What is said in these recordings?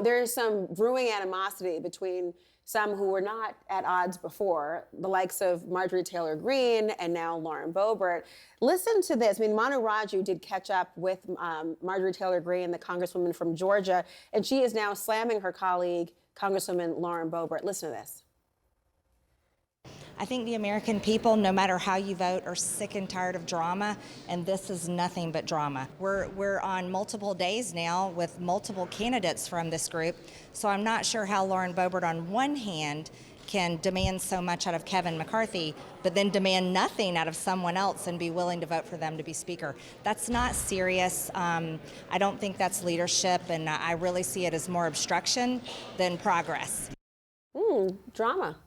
there is some brewing animosity between some who were not at odds before, the likes of Marjorie Taylor Greene and now Lauren Boebert. Listen to this. I mean, Manu Raju did catch up with Marjorie Taylor Greene, the congresswoman from Georgia, and she is now slamming her colleague, Congresswoman Lauren Boebert. Listen to this. I think the American people, no matter how you vote, are sick and tired of drama, and this is nothing but drama. We're on multiple days now with multiple candidates from this group, so I'm not sure how Lauren Boebert on one hand can demand so much out of Kevin McCarthy, but then demand nothing out of someone else and be willing to vote for them to be Speaker. That's not serious. I don't think that's leadership, and I really see it as more obstruction than progress. Drama.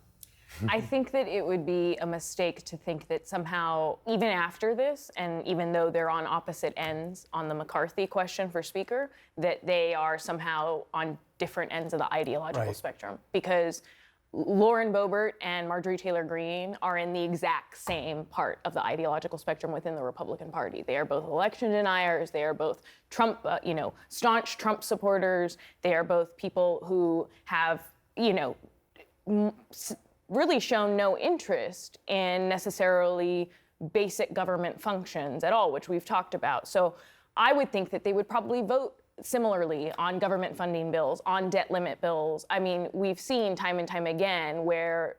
I think that it would be a mistake to think that somehow, even after this, and even though they're on opposite ends on the McCarthy question for Speaker, that they are somehow on different ends of the ideological spectrum. Because Lauren Boebert and Marjorie Taylor Greene are in the exact same part of the ideological spectrum within the Republican Party. They are both election deniers. They are both Trump, staunch Trump supporters. They are both people who have, really shown no interest in necessarily basic government functions at all, which we've talked about. So I would think that they would probably vote similarly on government funding bills, on debt limit bills. I mean, we've seen time and time again where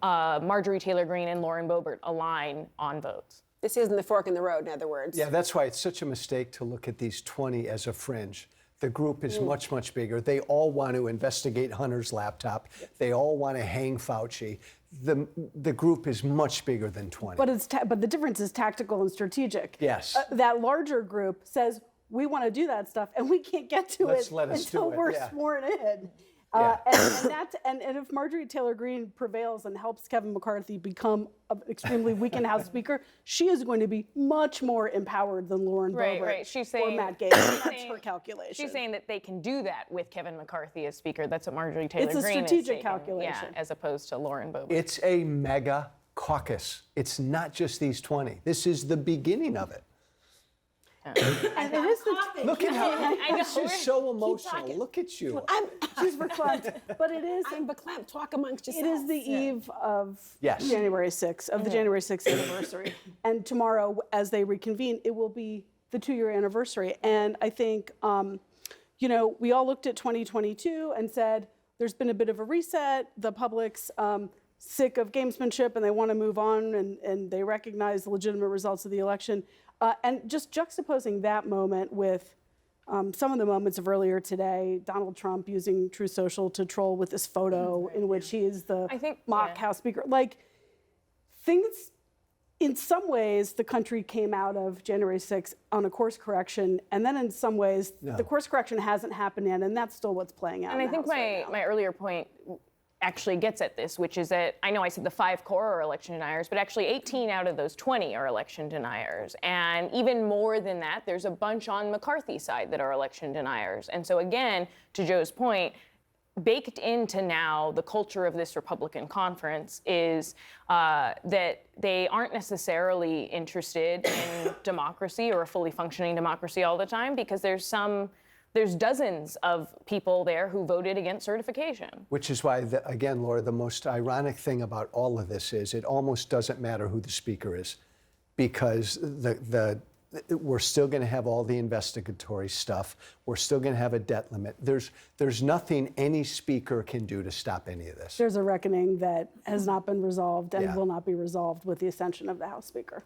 Marjorie Taylor Greene and Lauren Boebert align on votes. This isn't the fork in the road, in other words. Yeah, that's why it's such a mistake to look at these 20 as a fringe. The group is much, much bigger. They all want to investigate Hunter's laptop. They all want to hang Fauci. The group is much bigger than 20. But the difference is tactical and strategic. Yes. That larger group says, we want to do that stuff, and we can't get to it until we're sworn in. And if Marjorie Taylor Greene prevails and helps Kevin McCarthy become an extremely weakened House Speaker, she is going to be much more empowered than Lauren Boebert She's saying, or Matt Gaetz. That's her calculation. She's saying that they can do that with Kevin McCarthy as Speaker. That's what Marjorie Taylor Greene is saying. It's a strategic calculation. Yeah, as opposed to Lauren Boebert. It's a mega caucus. It's not just these 20. This is the beginning of it. And it is Look at how this is so emotional. Look at you. She's verklempt, but it is. I'm verklempt. Talk amongst yourselves. It is the eve of January 6th, of the January 6th anniversary. And tomorrow, as they reconvene, it will be the 2-year anniversary. And I think, we all looked at 2022 and said, there's been a bit of a reset. The public's sick of gamesmanship and they want to move on, and they recognize the legitimate results of the election. And just juxtaposing that moment with some of the moments of earlier today, Donald Trump using Truth Social to troll with this photo in which he is the mock House Speaker. Like, things, in some ways, the country came out of January 6th on a course correction, and then in some ways, the course correction hasn't happened yet, and that's still what's playing out. And I think my earlier point actually gets at this, which is that I know I said the 5 core are election deniers, but actually 18 out of those 20 are election deniers. And even more than that, there's a bunch on McCarthy's side that are election deniers. And so again, to Joe's point, baked into now the culture of this Republican conference is that they aren't necessarily interested in democracy or a fully functioning democracy all the time, because there's dozens of people there who voted against certification. Which is why, again, Laura, the most ironic thing about all of this is it almost doesn't matter who the Speaker is, because we're still going to have all the investigatory stuff. We're still going to have a debt limit. There's nothing any Speaker can do to stop any of this. There's a reckoning that has not been resolved and will not be resolved with the ascension of the House Speaker.